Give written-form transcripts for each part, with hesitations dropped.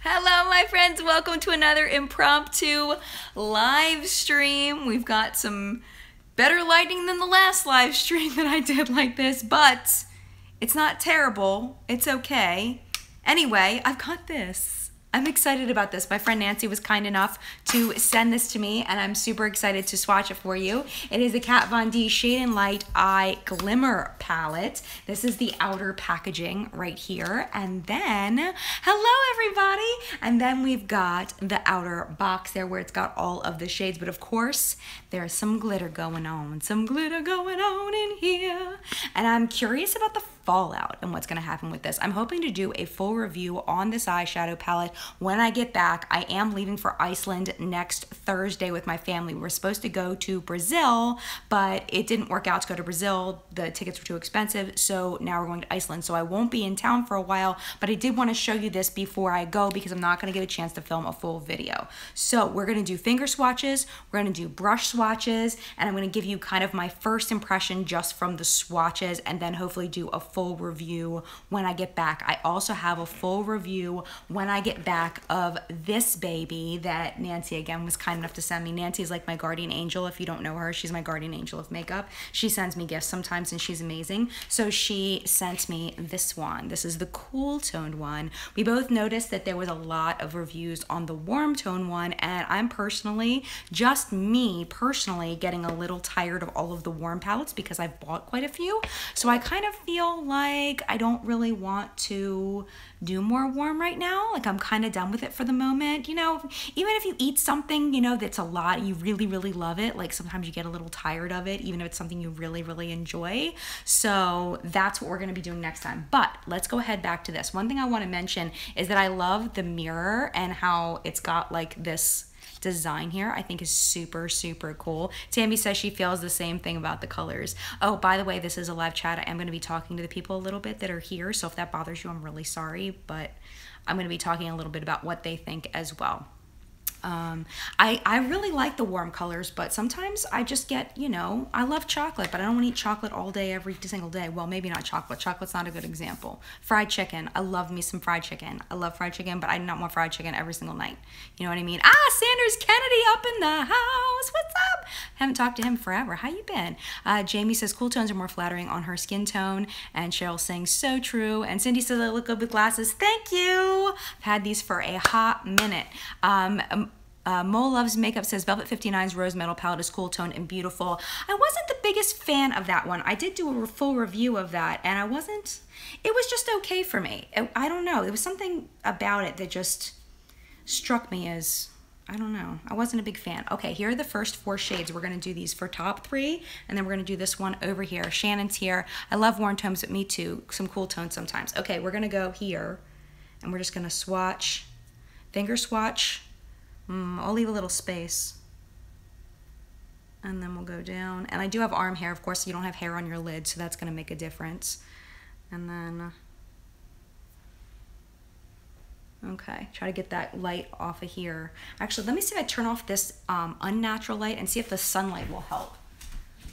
Hello, my friends. Welcome to another impromptu live stream. We've got some better lighting than the last live stream that I did like this, but it's not terrible. It's okay. Anyway, I've got this. I'm excited about this. My friend Nancy was kind enough to send this to me, and I'm super excited to swatch it for you. It is the Kat Von D Shade and Light Eye Glimmer palette. This is the outer packaging right here. And then, hello everybody. And then we've got the outer box there where it's got all of the shades. But of course, there's some glitter going on. Some glitter going on in here. And I'm curious about the fallout and what's going to happen with this. I'm hoping to do a full review on this eyeshadow palette when I get back. I am leaving for Iceland next Thursday with my family. We were supposed to go to Brazil, but it didn't work out to go to Brazil. The tickets were too expensive, so now we're going to Iceland. So I won't be in town for a while, but I did want to show you this before I go because I'm not going to get a chance to film a full video. So we're going to do finger swatches, we're going to do brush swatches, and I'm going to give you kind of my first impression just from the swatches, and then hopefully do a full review when I get back. I also have a full review when I get back of this baby that Nancy again was kind enough to send me. Nancy is like my guardian angel. If you don't know her, she's my guardian angel of makeup. She sends me gifts sometimes and she's amazing. So she sent me this one. This is the cool toned one. We both noticed that there was a lot of reviews on the warm tone one, and I'm personally, just me personally, getting a little tired of all of the warm palettes because I've bought quite a few. So I kind of feel like I don't really want to do more warm right now. Like I'm kind of done with it for the moment. You know, even if you eat something, you know, that's a lot, you really, really love it. Like sometimes you get a little tired of it, even if it's something you really, really enjoy. So that's what we're going to be doing next time. But let's go ahead back to this. One thing I want to mention is that I love the mirror and how it's got like this design here. I think is super, super cool. Tammy says she feels the same thing about the colors. Oh, by the way, this is a live chat. I am going to be talking to the people a little bit that are here. So if that bothers you, I'm really sorry, but I'm going to be talking a little bit about what they think as well. I really like the warm colors, but sometimes I just get, you know, I love chocolate, but I don't want to eat chocolate all day, every single day. Well, maybe not chocolate. Chocolate's not a good example. Fried chicken. I love me some fried chicken. I love fried chicken, but I do not want fried chicken every single night. You know what I mean? Ah, Sanders Kennedy up in the house. What's up? Haven't talked to him forever. How you been? Jamie says cool tones are more flattering on her skin tone. And Cheryl saying so true. And Cindy says I look good with glasses. Thank you. I've had these for a hot minute. Mo Loves Makeup says Velvet 59's Rose Metal palette is cool tone and beautiful. I wasn't the biggest fan of that one. I did do a full review of that, and it was just okay for me. I don't know. There was something about it that just struck me as, I don't know. I wasn't a big fan. Okay, here are the first 4 shades. We're going to do these for top 3, and then we're going to do this one over here. Shannon's here. I love warm tones, but me too. Some cool tones sometimes. Okay, we're going to go here, and we're just going to swatch, finger swatch. I'll leave a little space. And then we'll go down. And I do have arm hair. Of course, you don't have hair on your lid, so that's going to make a difference. And then, okay, try to get that light off of here. Actually, let me see if I turn off this unnatural light and see if the sunlight will help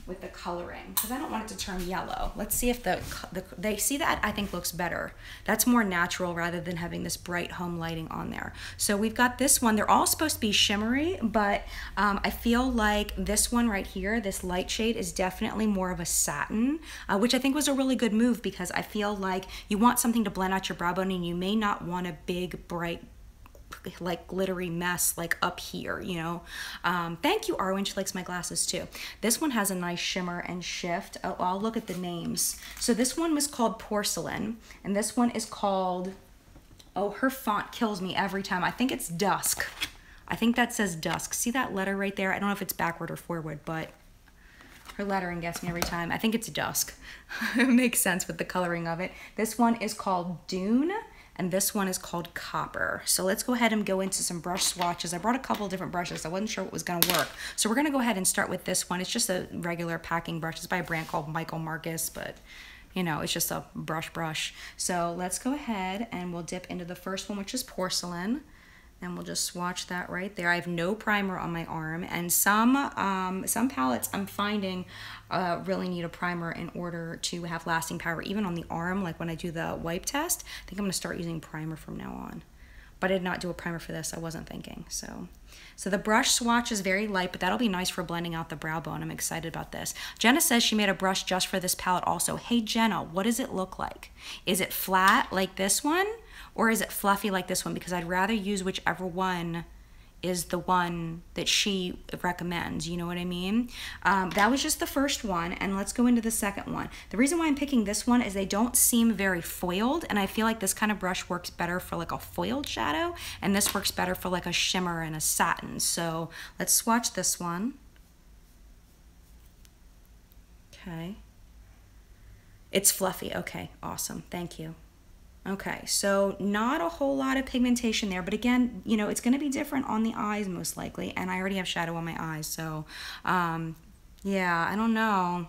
with the coloring, because I don't want it to turn yellow. Let's see if they see that. I think looks better. That's more natural rather than having this bright home lighting on there. So we've got this one. They're all supposed to be shimmery, but I feel like this one right here, this light shade, is definitely more of a satin, which I think was a really good move because I feel like you want something to blend out your brow bone and you may not want a big, bright, like glittery mess like up here, you know. Thank you, Arwen. She likes my glasses too. This one has a nice shimmer and shift. Oh, I'll look at the names. So this one was called Porcelain, and this one is called, oh, her font kills me every time. I think it's Dusk. I think that says Dusk. See that letter right there? I don't know if it's backward or forward, but her lettering gets me every time. I think it's Dusk. It makes sense with the coloring of it. This one is called Dune, and this one is called Copper. So let's go ahead and go into some brush swatches. I brought a couple of different brushes. I wasn't sure what was gonna work. So we're gonna go ahead and start with this one. It's just a regular packing brush. It's by a brand called Michael Marcus, but you know, it's just a brush. So let's go ahead and we'll dip into the first one, which is Porcelain. And we'll just swatch that right there. I have no primer on my arm, and some palettes I'm finding really need a primer in order to have lasting power, even on the arm. Like when I do the wipe test, I think I'm gonna start using primer from now on. but I did not do a primer for this. I wasn't thinking. So the brush swatch is very light, but that'll be nice for blending out the brow bone. I'm excited about this. Jenna says she made a brush just for this palette also. Hey Jenna, what does it look like? Is it flat like this one, or is it fluffy like this one? Because I'd rather use whichever one is the one that she recommends, you know what I mean? That was just the first one, and let's go into the second one. The reason why I'm picking this one is they don't seem very foiled, and I feel like this kind of brush works better for like a foiled shadow, and this works better for like a shimmer and a satin. So let's swatch this one. Okay. It's fluffy, okay, awesome, thank you. Okay, so not a whole lot of pigmentation there, but again, you know, it's going to be different on the eyes most likely, and I already have shadow on my eyes, so yeah, I don't know.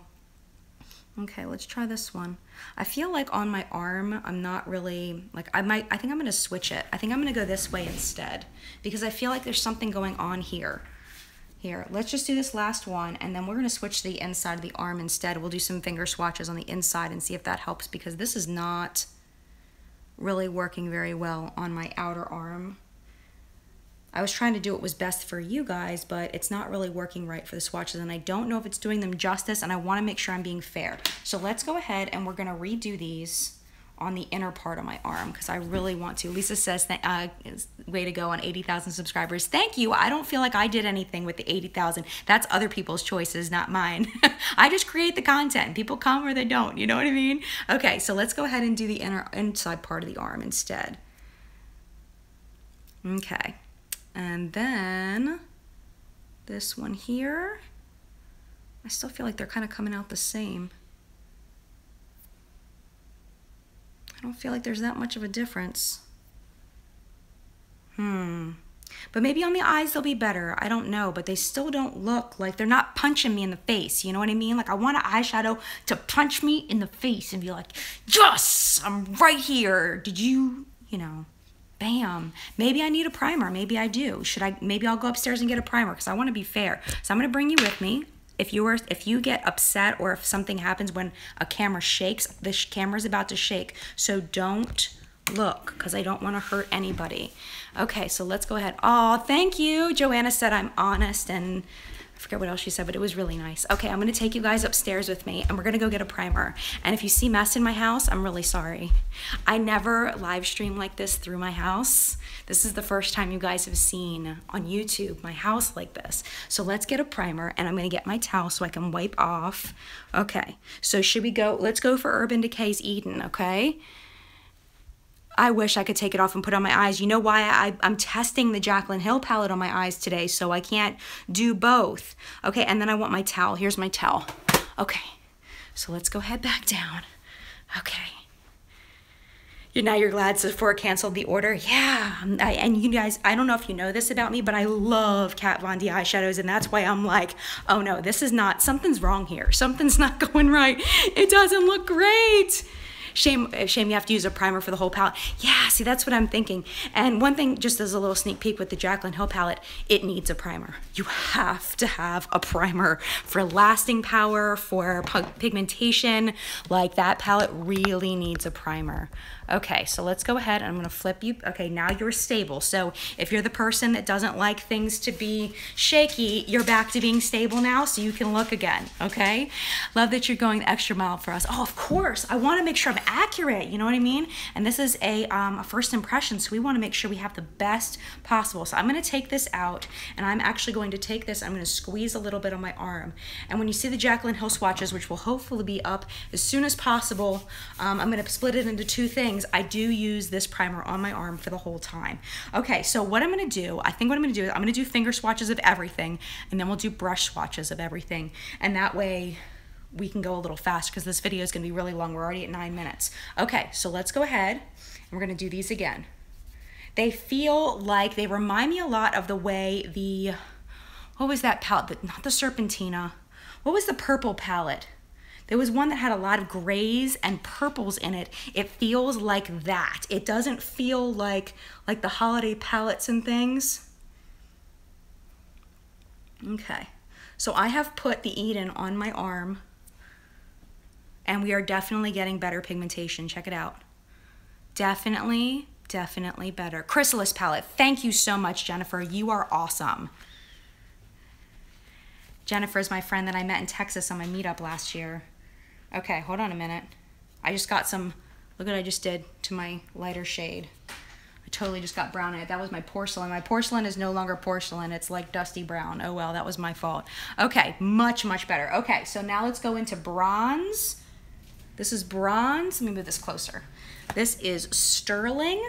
Okay, let's try this one. I feel like on my arm, I'm not really, like I think I'm going to switch it. I think I'm going to go this way instead, because I feel like there's something going on here. Here, let's just do this last one, and then we're going to switch to the inside of the arm instead. We'll do some finger swatches on the inside and see if that helps, because this is not really working very well on my outer arm. I was trying to do what was best for you guys, but it's not really working right for the swatches, and I don't know if it's doing them justice, and I want to make sure I'm being fair. So let's go ahead and we're going to redo these on the inner part of my arm, because I really want to. Lisa says, way to go on 80,000 subscribers. Thank you. I don't feel like I did anything with the 80,000. That's other people's choices, not mine. I just create the content. People come or they don't, you know what I mean? Okay, so let's go ahead and do the inside part of the arm instead. Okay, and then this one here, I still feel like they're kind of coming out the same. I don't feel like there's that much of a difference. But maybe on the eyes they'll be better. I don't know, but they still don't look like, they're not punching me in the face. You know what I mean? Like I want an eyeshadow to punch me in the face and be like, yes, I'm right here. Did you know, bam. Maybe I need a primer. Maybe I do. Maybe I'll go upstairs and get a primer, because I want to be fair. So I'm going to bring you with me. If you get upset, or if something happens when a camera shakes, this camera's about to shake. So don't look, because I don't want to hurt anybody. Okay, so let's go ahead. Oh, thank you. Joanna said I'm honest, and I forget what else she said, but it was really nice. Okay, I'm going to take you guys upstairs with me, and we're going to go get a primer. And if you see mess in my house, I'm really sorry. I never live stream like this through my house. This is the first time you guys have seen on YouTube my house like this. So let's get a primer, and I'm going to get my towel so I can wipe off. Okay, so should we go? Let's go for Urban Decay's Eden, okay? I wish I could take it off and put it on my eyes. You know why? I'm testing the Jaclyn Hill palette on my eyes today, so I can't do both. Okay, and then I want my towel. Here's my towel. Okay, so let's go head back down. Okay. Now you're glad Sephora canceled the order? Yeah, and you guys, I don't know if you know this about me, but I love Kat Von D eyeshadows, and that's why I'm like, oh no, this is not, something's wrong here. Something's not going right. It doesn't look great. Shame you have to use a primer for the whole palette. Yeah, see, that's what I'm thinking. And one thing, just as a little sneak peek with the Jaclyn Hill palette, it needs a primer. You have to have a primer for lasting power, for pigmentation. Like, that palette really needs a primer. Okay, so let's go ahead, and I'm gonna flip you. Okay, now you're stable. So if you're the person that doesn't like things to be shaky, you're back to being stable now, so you can look again, okay? Love that you're going the extra mile for us. Oh, of course, I wanna make sure I'm accurate, you know what I mean? And this is a first impression, so we wanna make sure we have the best possible. So I'm gonna take this out, and I'm actually going to take this, I'm gonna squeeze a little bit on my arm. And when you see the Jaclyn Hill swatches, which will hopefully be up as soon as possible, I'm gonna split it into two things. I do use this primer on my arm for the whole time. Okay, so what I'm gonna do, I think what I'm gonna do is I'm gonna do finger swatches of everything, and then we'll do brush swatches of everything. And that way we can go a little fast, because this video is gonna be really long. We're already at 9 minutes. Okay, so let's go ahead, and we're gonna do these again. They feel like, they remind me a lot of the way the, what was that palette? Not the Serpentina. What was the purple palette? There was one that had a lot of grays and purples in it. It feels like that. It doesn't feel like the holiday palettes and things. Okay, so I have put the Eden on my arm, and we are definitely getting better pigmentation. Check it out. Definitely Definitely better. Chrysalis palette. Thank you so much, Jennifer. You are awesome. Jennifer is my friend that I met in Texas on my meetup last year. Okay, hold on a minute. I just got some, look what I just did to my lighter shade. I totally just got brown in it. That was my porcelain. My porcelain is no longer porcelain. It's like dusty brown. Oh well, that was my fault. Okay, much, much better. Okay, so now let's go into bronze. This is bronze. Let me move this closer. This is sterling.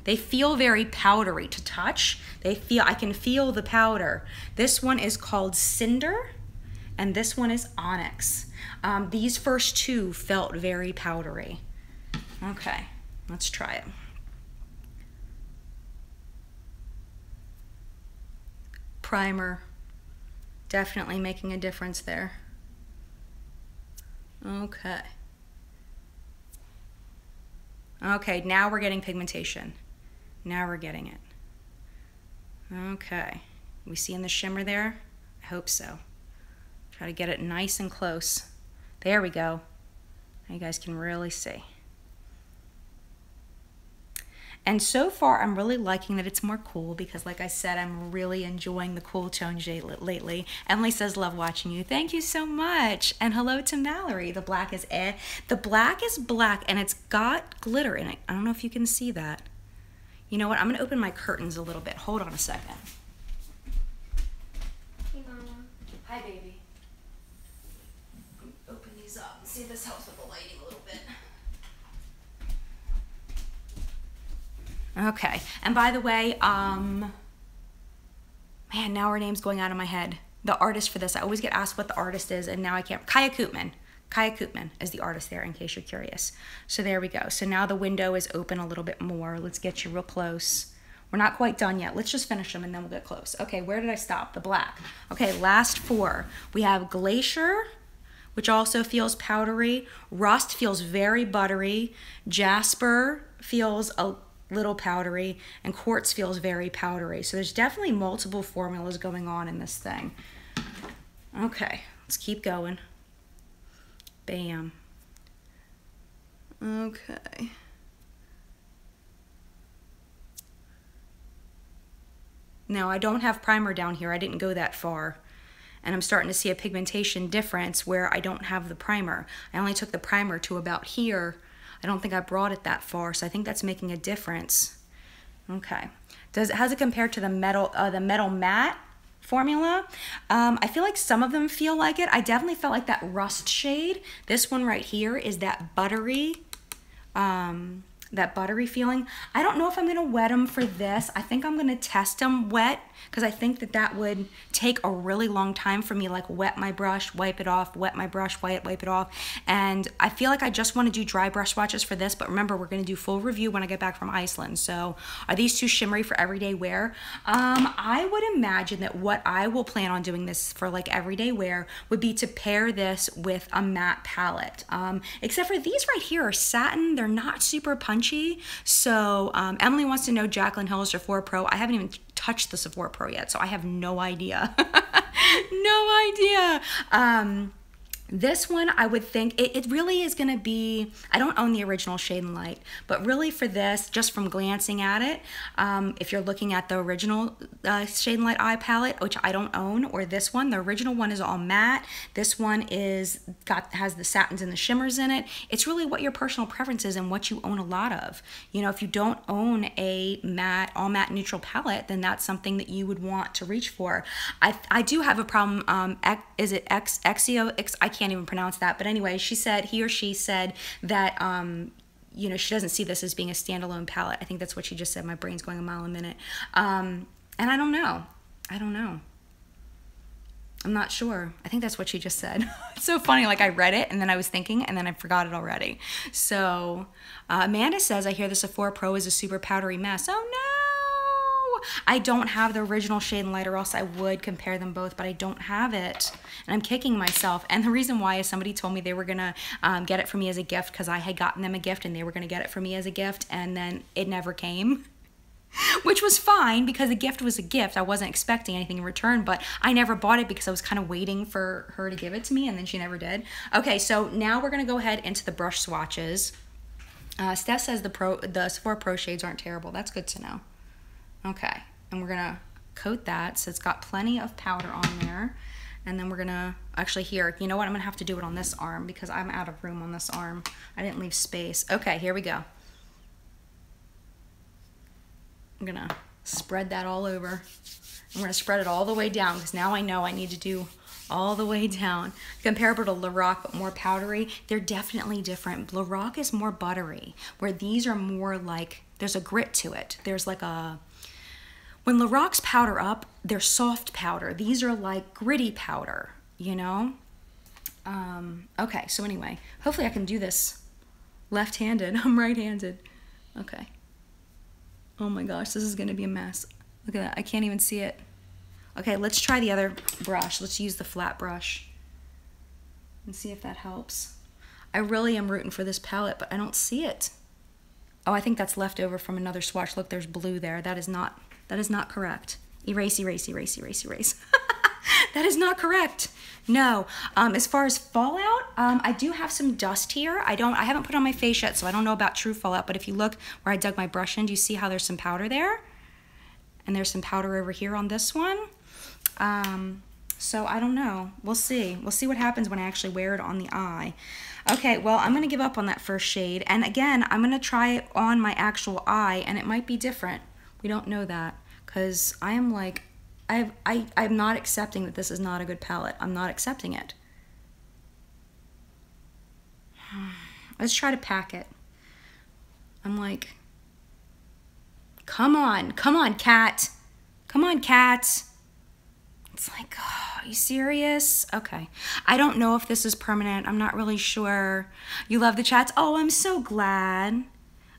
They feel very powdery to touch. I can feel the powder. This one is called Cinder, and this one is Onyx. These first two felt very powdery. Okay, let's try it. Primer, definitely making a difference there. Okay. Okay, now we're getting pigmentation. Now we're getting it. Okay, we see in the shimmer there? I hope so. Try to get it nice and close. There we go. Now you guys can really see. And so far, I'm really liking that it's more cool because, like I said, I'm really enjoying the cool tone shade lately. Emily says, love watching you. Thank you so much. And hello to Mallory. The black is The black is black, and it's got glitter in it. I don't know if you can see that. You know what? I'm going to open my curtains a little bit. Hold on a second. Hey, Mama. Hi, baby. Open these up and see if this helps with the lighting a little bit. Okay, and by the way, man, now her name's going out of my head. The artist for this, I always get asked what the artist is, and now I can't. Kaya Koopman. Kaya Koopman is the artist there, in case you're curious. So there we go. So now the window is open a little bit more. Let's get you real close. We're not quite done yet. Let's just finish them, and then we'll get close. Okay, where did I stop? The black. Okay, last four. We have Glacier, which also feels powdery. Rust feels very buttery. Jasper feels a little powdery, and Quartz feels very powdery. So there's definitely multiple formulas going on in this thing. Okay, let's keep going. Bam. Okay. Now I don't have primer down here. I didn't go that far. And I'm starting to see a pigmentation difference where I don't have the primer. I only took the primer to about here. I don't think I brought it that far, so I think that's making a difference. Okay. How's it compared to the metal matte formula? I feel like some of them feel like it. I definitely felt like that rust shade. This one right here is that buttery feeling. I don't know if I'm gonna wet them for this. I think I'm gonna test them wet because I think that would take a really long time for me, like wet my brush, wipe it off, wet my brush, wipe it off. And I feel like I just wanna do dry brush swatches for this, but remember, we're gonna do full review when I get back from Iceland. So are these too shimmery for everyday wear? I would imagine that what I will plan on doing this for like everyday wear would be to pair this with a matte palette. Except for these right here are satin, they're not super punchy. So Emily wants to know Jaclyn Hill's Sephora Pro. I haven't even touched the Sephora Pro yet, so I have no idea. No idea. This one, I would think, it really is gonna be, I don't own the original Shade and Light, but really for this, just from glancing at it, if you're looking at the original Shade and Light eye palette, which I don't own, or this one, the original one is all matte. This one has the satins and the shimmers in it. It's really what your personal preference is and what you own a lot of. You know, if you don't own a matte, all matte neutral palette, then that's something that you would want to reach for. I do have a problem, is it Exio? I can't even pronounce that, but anyway, he or she said that you know, she doesn't see this as being a standalone palette. I think that's what she just said. My brain's going a mile a minute. And I don't know. I'm not sure. I think that's what she just said. It's so funny, like I read it and then I was thinking and then I forgot it already. So Amanda says, I hear the Sephora Pro is a super powdery mess. Oh no! I don't have the original Shade and Light, or else I would compare them both, but I don't have it. And I'm kicking myself. And the reason why is somebody told me they were gonna get it for me as a gift because I had gotten them a gift and they were gonna get it for me as a gift, and then it never came. Which was fine because the gift was a gift. I wasn't expecting anything in return, but I never bought it because I was kind of waiting for her to give it to me, and then she never did. Okay, so now we're gonna go ahead into the brush swatches. Steph says the Sephora Pro shades aren't terrible. That's good to know. Okay, and we're gonna coat that so it's got plenty of powder on there. And then we're gonna, actually here, you know what? I'm gonna have to do it on this arm because I'm out of room on this arm. I didn't leave space. Okay, here we go. I'm gonna spread that all over. I'm gonna spread it all the way down because now I know I need to do all the way down. Comparable to Lorac, but more powdery. They're definitely different. Lorac is more buttery, where these are more like, there's a grit to it. There's like a, when Lorac's powder up, they're soft powder. These are like gritty powder, you know? Okay, so anyway, hopefully I can do this left-handed. I'm right-handed. Okay. Oh my gosh, this is gonna be a mess. Look at that, I can't even see it. Okay, let's try the other brush. Let's use the flat brush and see if that helps. I really am rooting for this palette, but I don't see it. Oh, I think that's left over from another swatch. Look, there's blue there. That is not correct. Erase, erase, erase, erase, erase. That is not correct. No. As far as fallout, I do have some dust here. I haven't put on my face yet, so I don't know about true fallout, but if you look where I dug my brush in, do you see how there's some powder there? And there's some powder over here on this one. So I don't know. We'll see. We'll see what happens when I actually wear it on the eye. Okay, well, I'm gonna give up on that first shade. And again, I'm gonna try it on my actual eye, and it might be different. We don't know that, because I am like, I'm not accepting that this is not a good palette. I'm not accepting it. Let's try to pack it. I'm like, come on, cat. Come on, cat. It's like, oh, are you serious? Okay. I don't know if this is permanent. I'm not really sure. You love the chats? Oh, I'm so glad.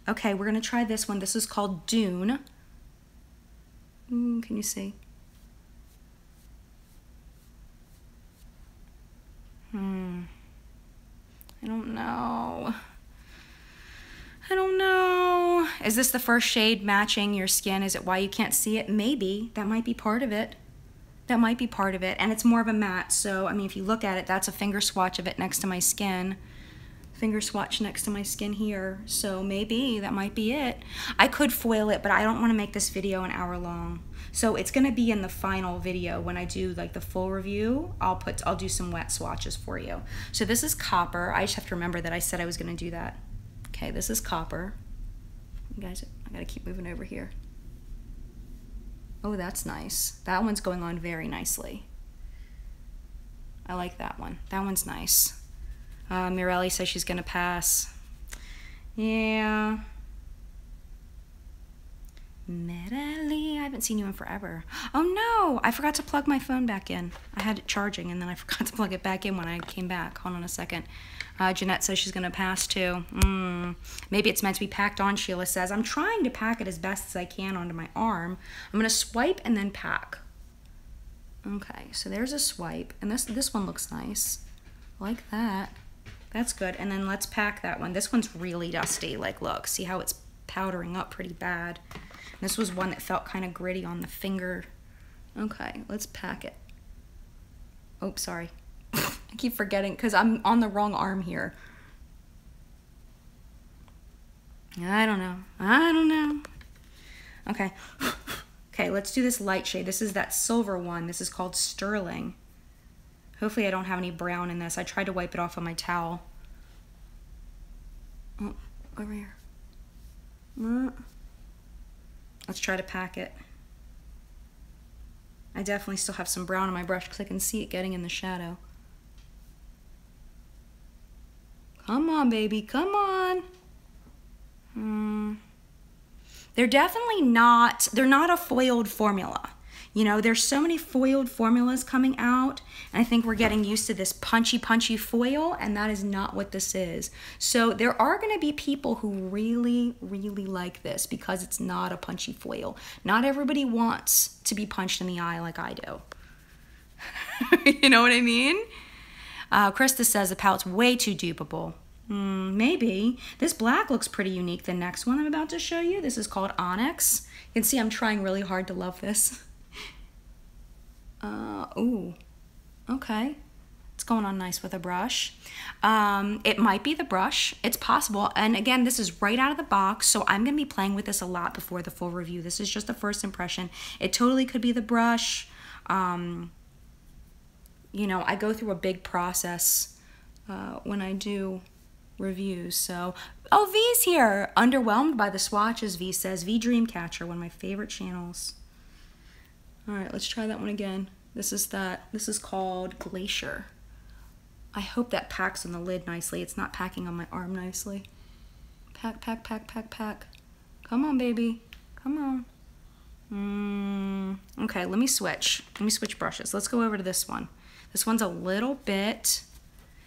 Okay, we're gonna try this one. This is called Dune. Can you see? I don't know. I don't know. Is this the first shade matching your skin? Is it why you can't see it? Maybe. That might be part of it. That might be part of it. And it's more of a matte. So, I mean, if you look at it, that's a finger swatch of it next to my skin. Finger swatch next to my skin here. So maybe that might be it. I could foil it, but I don't want to make this video an hour long. So it's going to be in the final video when I do like the full review. I'll do some wet swatches for you. So this is copper. I just have to remember that I said I was going to do that. Okay, this is copper. You guys, I got to keep moving over here. Oh, that's nice. That one's going on very nicely. I like that one. That one's nice. Mirelli says she's gonna pass. Yeah. Mirelli, I haven't seen you in forever. Oh no, I forgot to plug my phone back in. I had it charging and then I forgot to plug it back in when I came back. Hold on a second. Jeanette says she's gonna pass too. Maybe it's meant to be packed on, Sheila says. I'm trying to pack it as best as I can onto my arm. I'm gonna swipe and then pack. Okay, so there's a swipe, and this one looks nice. I like that. That's good. And then let's pack that one. This one's really dusty. Like, look, see how it's powdering up pretty bad. And this was one that felt kind of gritty on the finger. Okay, let's pack it. Oh, sorry. I keep forgetting because I'm on the wrong arm here. I don't know. I don't know. Okay. Okay, let's do this light shade. This is that silver one. This is called Sterling. Hopefully I don't have any brown in this. I tried to wipe it off on my towel. Oh, over here. Let's try to pack it. I definitely still have some brown on my brush because I can see it getting in the shadow. Come on, baby, come on. They're definitely not, they're not a foiled formula. You know, there's so many foiled formulas coming out, and I think we're getting used to this punchy foil, and that is not what this is. So there are going to be people who really, really like this because it's not a punchy foil. Not everybody wants to be punched in the eye like I do. You know what I mean? Krista says the palette's way too dupeable. Maybe. This black looks pretty unique. The next one I'm about to show you, this is called Onyx. You can see I'm trying really hard to love this. Ooh, okay. going on nice with a brush. It might be the brush. It's possible. And again, this is right out of the box, so I'm going to be playing with this a lot before the full review. This is just a first impression. It totally could be the brush. You know, I go through a big process when I do reviews. So, oh, V's here. Underwhelmed by the swatches, V says. V Dreamcatcher, one of my favorite channels. All right, let's try that one again. This is called Glacier. I hope that packs on the lid nicely. It's not packing on my arm nicely. Pack, pack, pack, pack, pack. Come on, baby. Come on. Okay, let me switch. Let me switch brushes. Let's go over to this one. This one's a little bit,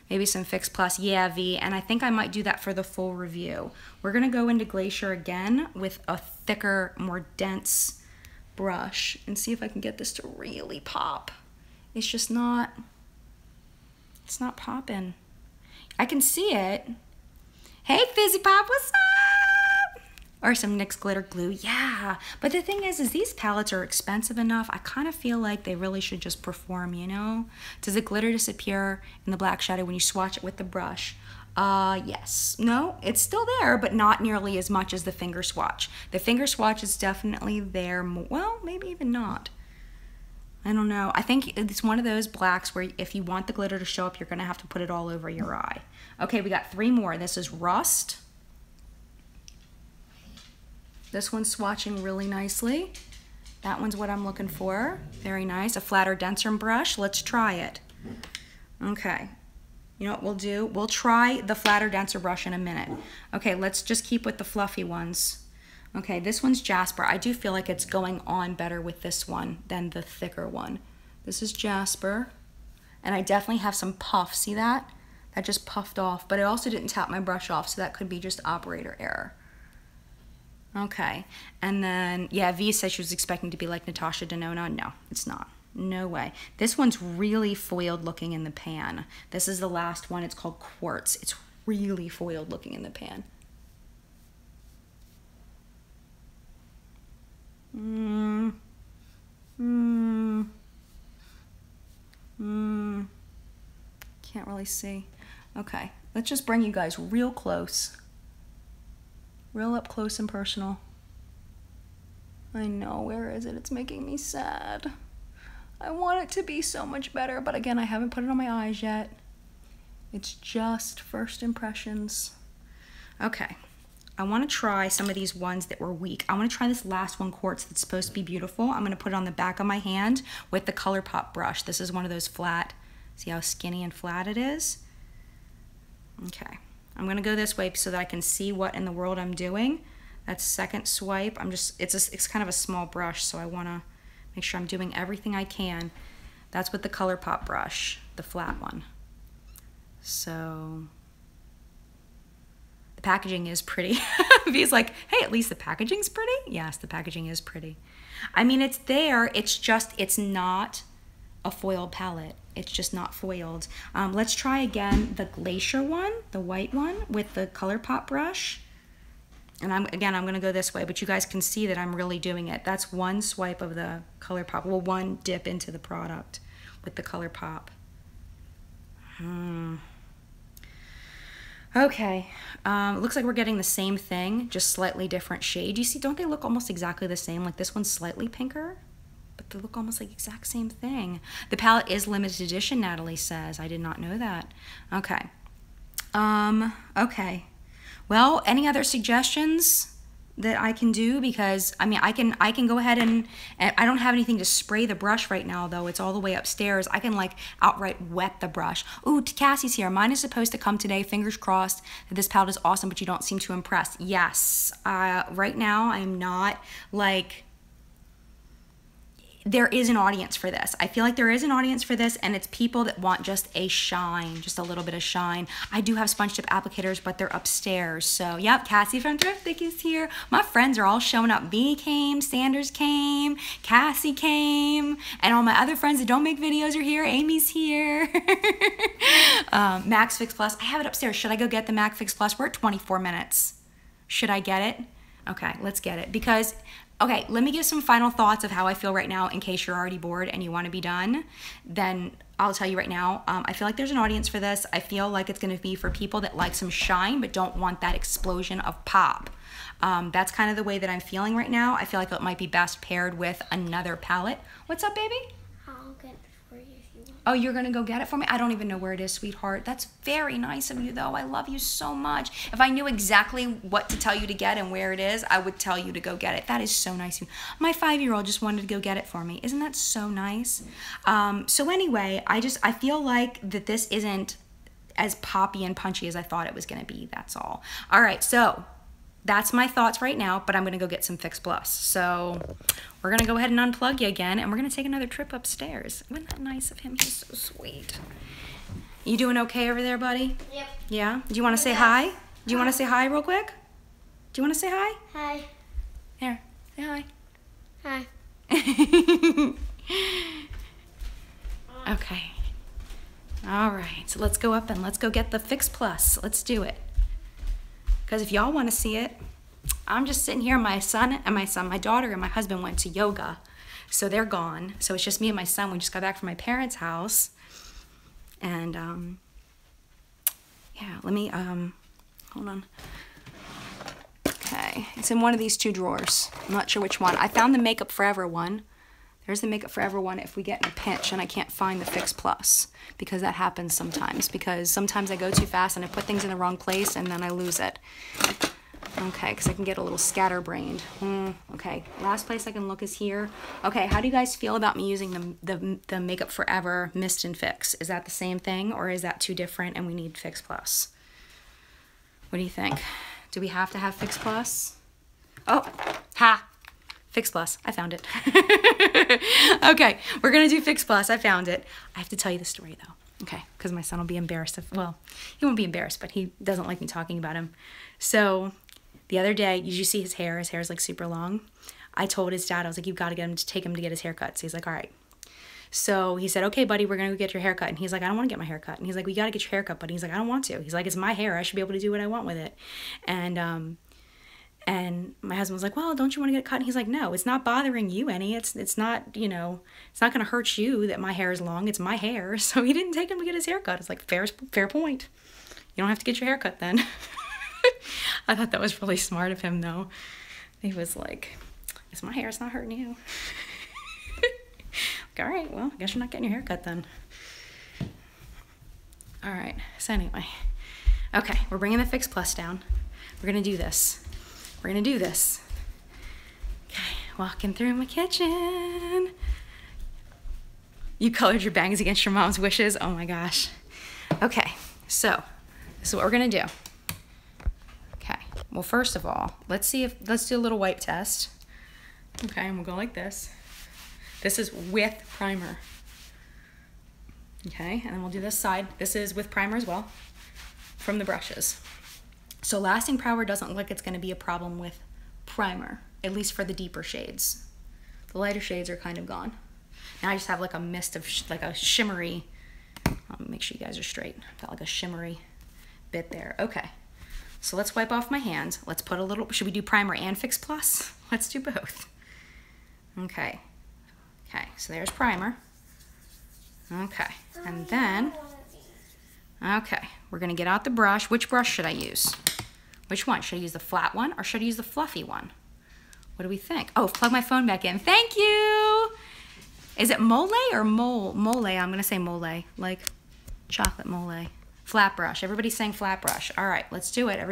maybe some Fix Plus. Yeah, V, and I think I might do that for the full review. We're gonna go into Glacier again with a thicker, more dense brush and see if I can get this to really pop. It's just not, it's not popping. I can see it. Hey, Fizzy Pop, what's up? Or some NYX glitter glue, yeah. But the thing is these palettes are expensive enough. I kind of feel like they really should just perform, you know? Does the glitter disappear in the black shadow when you swatch it with the brush? Yes. No, it's still there, but not nearly as much as the finger swatch. The finger swatch is definitely there. Well, maybe even not. I don't know. I think it's one of those blacks where if you want the glitter to show up, you're going to have to put it all over your eye. Okay, we got 3 more. This is Rust. This one's swatching really nicely. That one's what I'm looking for. Very nice. A flatter, denser brush. Let's try it. Okay. You know what we'll do? We'll try the flatter, denser brush in a minute. Okay, let's just keep with the fluffy ones. Okay, this one's Jasper. I do feel like it's going on better with this one than the thicker one. This is Jasper. And I definitely have some puff. See that? That just puffed off. But I also didn't tap my brush off, so that could be just operator error. Okay, and then, yeah, V said she was expecting to be like Natasha Denona. No, it's not. No way. This one's really foiled looking in the pan. This is the last one. It's called Quartz. It's really foiled looking in the pan. Can't really see. Okay, let's just bring you guys real close. Real up close and personal. I know, where is it? It's making me sad. I want it to be so much better, but again, I haven't put it on my eyes yet. It's just first impressions. Okay, I want to try some of these ones that were weak. I want to try this last one, Quartz, that's supposed to be beautiful. I'm going to put it on the back of my hand with the ColourPop brush. This is one of those flat, see how skinny and flat it is? Okay, I'm going to go this way so that I can see what in the world I'm doing. That's second swipe. It's kind of a small brush, so I want to make sure I'm doing everything I can. That's with the ColourPop brush, the flat one. So, the packaging is pretty. V's like, hey, at least the packaging's pretty? Yes, the packaging is pretty. I mean, it's there, it's not a foiled palette. It's just not foiled. Let's try again the Glacier one, the white one, with the ColourPop brush. And I'm gonna go this way, but you guys can see that I'm really doing it. That's one swipe of the ColourPop, well, one dip into the product with the ColourPop. Okay, it looks like we're getting the same thing, just slightly different shade. You see, don't they look almost exactly the same? Like this one's slightly pinker, but they look almost like exact same thing. The palette is limited edition, Natalie says. I did not know that. Okay. Okay. Well, any other suggestions that I can do? Because I mean, I can go ahead and I don't have anything to spray the brush right now, though. It's all the way upstairs. I can like outright wet the brush. Ooh, Cassie's here. Mine is supposed to come today. Fingers crossed that this palette is awesome, but you don't seem too impressed. Yes. Right now, I'm not like. There is an audience for this. I feel like there is an audience for this, and it's people that want just a shine, just a little bit of shine. I do have sponge tip applicators, but they're upstairs. So, yep, Cassie from Thrift Thick is here. My friends are all showing up. B came, Sanders came, Cassie came, and all my other friends that don't make videos are here. Amy's here. Max Fix Plus. I have it upstairs. Should I go get the Max Fix Plus? We're at 24 minutes. Should I get it? Okay, let's get it. Because, okay, let me give some final thoughts of how I feel right now in case you're already bored and you want to be done. Then I'll tell you right now, I feel like there's an audience for this. I feel like it's gonna be for people that like some shine but don't want that explosion of pop. That's kind of the way that I'm feeling right now. I feel like it might be best paired with another palette. What's up, baby? I'll get it for you if you want. Oh, you're gonna go get it for me? I don't even know where it is, sweetheart. That's very nice of you, though. I love you so much. If I knew exactly what to tell you to get and where it is, I would tell you to go get it. That is so nice of you. My 5-year-old just wanted to go get it for me. Isn't that so nice? So anyway, I feel like that this isn't as poppy and punchy as I thought it was gonna be, that's all. All right, so that's my thoughts right now, but I'm gonna go get some Fix Plus. So we're gonna go ahead and unplug you again, and we're gonna take another trip upstairs. Isn't that nice of him? He's so sweet. You doing okay over there, buddy? Yep. Yeah? Do you wanna say hi? Do you wanna say hi real quick? Do you wanna say hi? Hi. Here, say hi. Hi. Okay. All right, so let's go up and let's go get the Fix Plus. Let's do it. Because if y'all want to see it, I'm just sitting here. My daughter and my husband went to yoga, so they're gone. So it's just me and my son. We just got back from my parents' house, and yeah. Let me hold on. Okay, it's in one of these 2 drawers. I'm not sure which one. I found the Makeup Forever one. There's the Makeup Forever one if we get in a pinch and I can't find the Fix Plus, because that happens sometimes, because sometimes I go too fast and I put things in the wrong place and then I lose it. Okay, because I can get a little scatterbrained. Okay, last place I can look is here. Okay, how do you guys feel about me using the Makeup Forever Mist and Fix? Is that the same thing, or is that too different and we need Fix Plus? What do you think? Do we have to have Fix Plus? Oh, ha! Fix Plus, I found it. Okay, we're gonna do Fix Plus, I found it. I have to tell you the story though, okay? Because my son will be embarrassed if, well, he won't be embarrassed, but he doesn't like me talking about him. So, the other day, did you see his hair? His hair is like super long. I told his dad, I was like, you've gotta take him to get his haircut. So he's like, all right. So he said, okay, buddy, we're gonna go get your haircut. And he's like, I don't wanna get my haircut. And he's like, we gotta get your haircut, buddy. He's like, I don't want to. He's like, it's my hair, I should be able to do what I want with it. And my husband was like, well, don't you want to get it cut? And he's like, no, it's not bothering you any. It's not, you know, it's not going to hurt you that my hair is long. It's my hair. So he didn't take him to get his hair cut. It's like, fair point. You don't have to get your hair cut then. I thought that was really smart of him, though. He was like, it's my hair. It's not hurting you. Like, all right, well, I guess you're not getting your hair cut then. All right, so anyway. Okay, we're bringing the Fix Plus down. We're going to do this. We're gonna do this. Okay, walking through my kitchen. You colored your bangs against your mom's wishes. Oh my gosh. Okay, so this is what we're gonna do. Okay, well, first of all, let's do a little wipe test. Okay, and we'll go like this. This is with primer. Okay, and then we'll do this side. This is with primer as well from the brushes. So lasting power doesn't look like it's going to be a problem with primer, at least for the deeper shades. The lighter shades are kind of gone. Now I just have like a mist of like a shimmery, make sure you guys are straight. I've got like a shimmery bit there. Okay, so let's wipe off my hands. Let's put a little, should we do primer and Fix Plus? Let's do both. Okay, okay, so there's primer. Okay, and then, okay, we're gonna get out the brush. Which brush should I use? Which one? Should I use the flat one or should I use the fluffy one? What do we think? Oh, plug my phone back in. Thank you! Is it mole or mole? Mole, I'm gonna say mole, like chocolate mole. Flat brush, everybody's saying flat brush. All right, let's do it.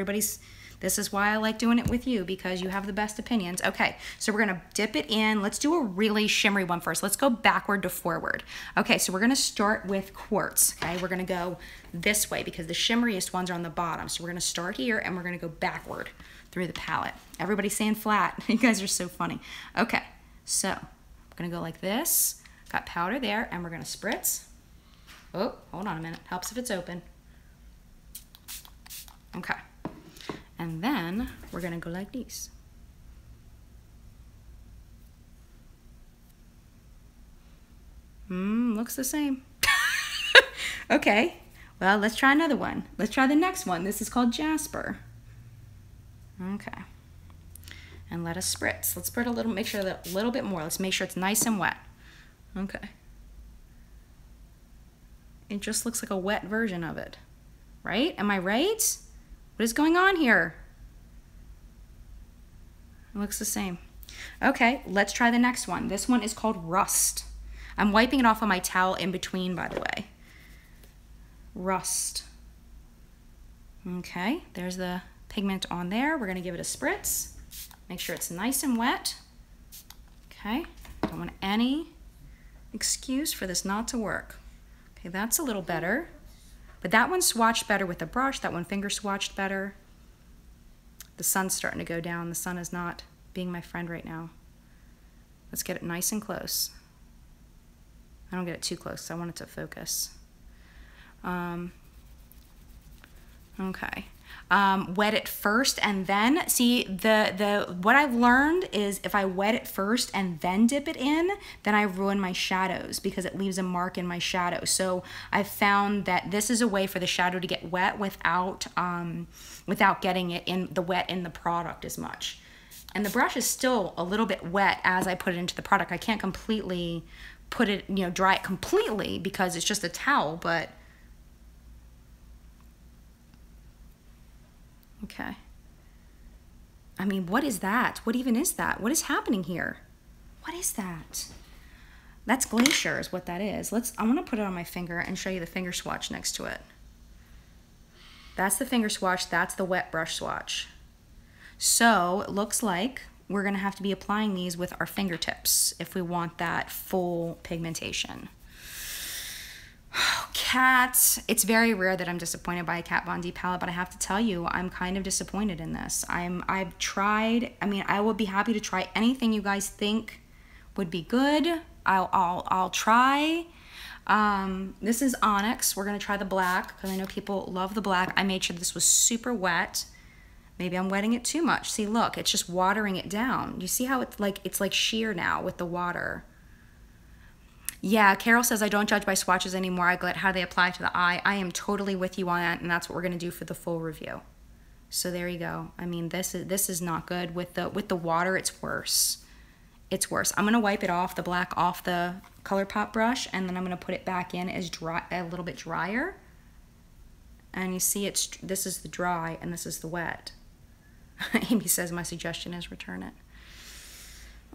This is why I like doing it with you, because you have the best opinions. Okay, so we're gonna dip it in. Let's do a really shimmery one first. Let's go backward to forward. Okay, so we're gonna start with quartz, okay? We're gonna go this way because the shimmeriest ones are on the bottom. So we're gonna start here and we're gonna go backward through the palette. Everybody's saying flat. You guys are so funny. Okay, so I'm gonna go like this. Got powder there and we're gonna spritz. Oh, hold on a minute. Helps if it's open. Okay. And then we're gonna go like this. Looks the same. Okay, well, let's try another one. Let's try the next one. This is called Jasper. Okay. And let us spritz. Let's spritz a little, make sure that a little bit more. Let's make sure it's nice and wet. Okay. It just looks like a wet version of it, right? Am I right? What is going on here? It looks the same. Okay, let's try the next one. This one is called Rust. I'm wiping it off on my towel in between, by the way. Rust. Okay, there's the pigment on there. We're gonna give it a spritz. Make sure it's nice and wet. Okay, don't want any excuse for this not to work. Okay, that's a little better. But that one swatched better with the brush. That one finger swatched better. The sun's starting to go down. The sun is not being my friend right now. Let's get it nice and close. I don't get it too close. I want it to focus. Okay. Wet it first and then, see, what I've learned is if I wet it first and then dip it in, then I ruin my shadows because it leaves a mark in my shadow. So I've found that this is a way for the shadow to get wet without getting it in the wet in the product as much. And the brush is still a little bit wet as I put it into the product. I can't completely put it, you know, dry it completely because it's just a towel, but okay. I mean, what is that? What even is that? What is happening here? What is that? That's Glacier is what that is. I want to put it on my finger and show you the finger swatch next to it. That's the finger swatch. That's the wet brush swatch. So it looks like we're going to have to be applying these with our fingertips if we want that full pigmentation. Cats. It's very rare that I'm disappointed by a Kat Von D palette, but I have to tell you, I'm kind of disappointed in this. I've tried, I mean, I will be happy to try anything you guys think would be good. I'll try. This is Onyx. We're gonna try the black because I know people love the black. I made sure this was super wet. Maybe I'm wetting it too much. See, look, it's just watering it down. You see how it's like sheer now with the water. Yeah, Carol says, I don't judge by swatches anymore. I get how they apply to the eye. I am totally with you on that, and that's what we're going to do for the full review. So there you go. I mean, this is not good. With the water, it's worse. It's worse. I'm going to wipe it off, the black off the ColourPop brush, and then I'm going to put it back in as dry, a little bit drier. And you see, this is the dry, and this is the wet. Amy says, my suggestion is return it.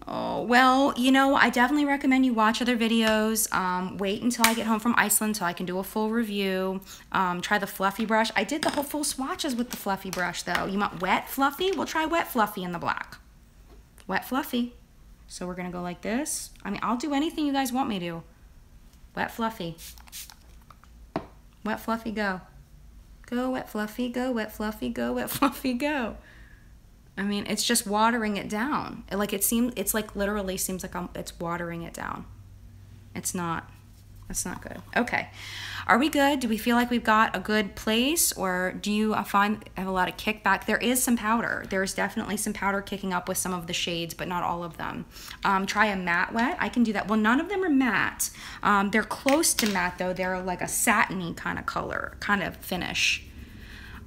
Oh, well, you know, I definitely recommend you watch other videos. Wait until I get home from Iceland so I can do a full review. Try the fluffy brush. I did the whole full swatches with the fluffy brush, though. You want wet fluffy? We'll try wet fluffy in the black. Wet fluffy. So we're going to go like this. I mean, I'll do anything you guys want me to. Wet fluffy. Wet fluffy, go. Go, wet fluffy, go, wet fluffy, go, wet fluffy, go. I mean, it's just watering it down. It's like literally seems like it's watering it down. It's not. That's not good. Okay. Are we good? Do we feel like we've got a good place, or do you find have a lot of kickback? There is some powder. There's definitely some powder kicking up with some of the shades, but not all of them. Try a matte wet. I can do that. Well, none of them are matte. They're close to matte, though. They're like a satiny kind of color, kind of finish.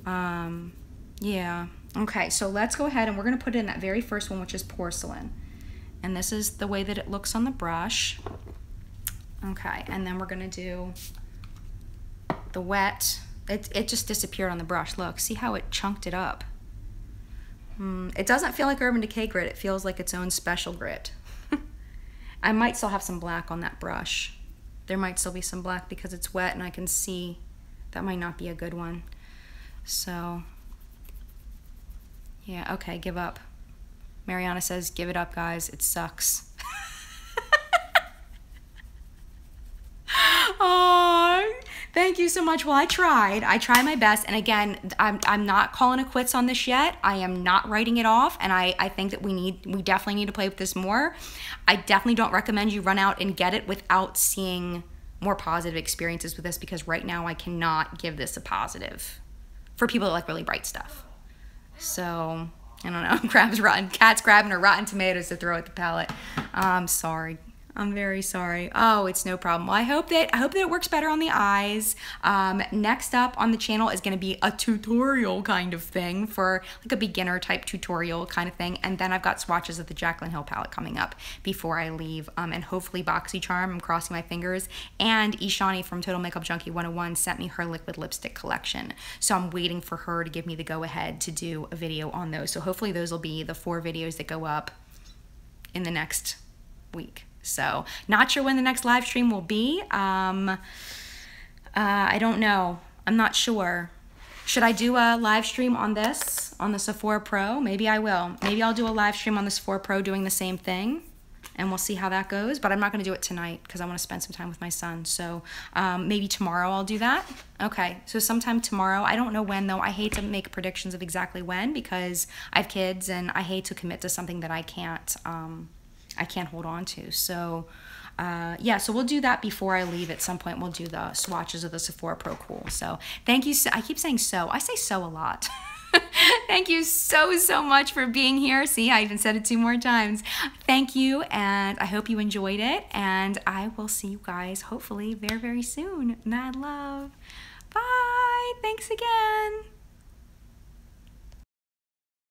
Yeah. Okay, so let's go ahead and we're going to put it in that very first one, which is Porcelain. And this is the way that it looks on the brush. Okay, and then we're going to do the wet. It just disappeared on the brush. Look, see how it chunked it up. It doesn't feel like Urban Decay grit. It feels like its own special grit. I might still have some black on that brush. There might still be some black because it's wet and I can see that might not be a good one. So... yeah, okay, give up. Mariana says, give it up, guys. It sucks. Oh, thank you so much. Well, I tried. I tried my best. And again, I'm not calling it quits on this yet. I am not writing it off. And I think that we definitely need to play with this more. I definitely don't recommend you run out and get it without seeing more positive experiences with this, because right now I cannot give this a positive for people that like really bright stuff. So, I don't know, Cat's grabbing her rotten tomatoes to throw at the palette. I'm sorry. I'm very sorry. Oh, it's no problem. Well, I hope that it works better on the eyes. Next up on the channel is going to be a tutorial kind of thing for like a beginner type tutorial kind of thing. And then I've got swatches of the Jaclyn Hill palette coming up before I leave. And hopefully BoxyCharm, I'm crossing my fingers. And Eshani from Total Makeup Junkie 101 sent me her liquid lipstick collection. So I'm waiting for her to give me the go ahead to do a video on those. So hopefully those will be the 4 videos that go up in the next week. So not sure when the next live stream will be. I don't know. I'm not sure. Should I do a live stream on this, on the Sephora Pro? Maybe I will. Maybe I'll do a live stream on the Sephora Pro doing the same thing, and we'll see how that goes. But I'm not going to do it tonight because I want to spend some time with my son. So maybe tomorrow I'll do that. Okay, so sometime tomorrow. I don't know when, though. I hate to make predictions of exactly when because I have kids and I hate to commit to something that I can't hold on to. So yeah, so we'll do that before I leave at some point. We'll do the swatches of the Sephora Pro Cool. So thank you. I keep saying so. I say so a lot. Thank you so much for being here. See, I even said it 2 more times. Thank you, and I hope you enjoyed it. And I will see you guys hopefully very soon. Mad love. Bye. Thanks again.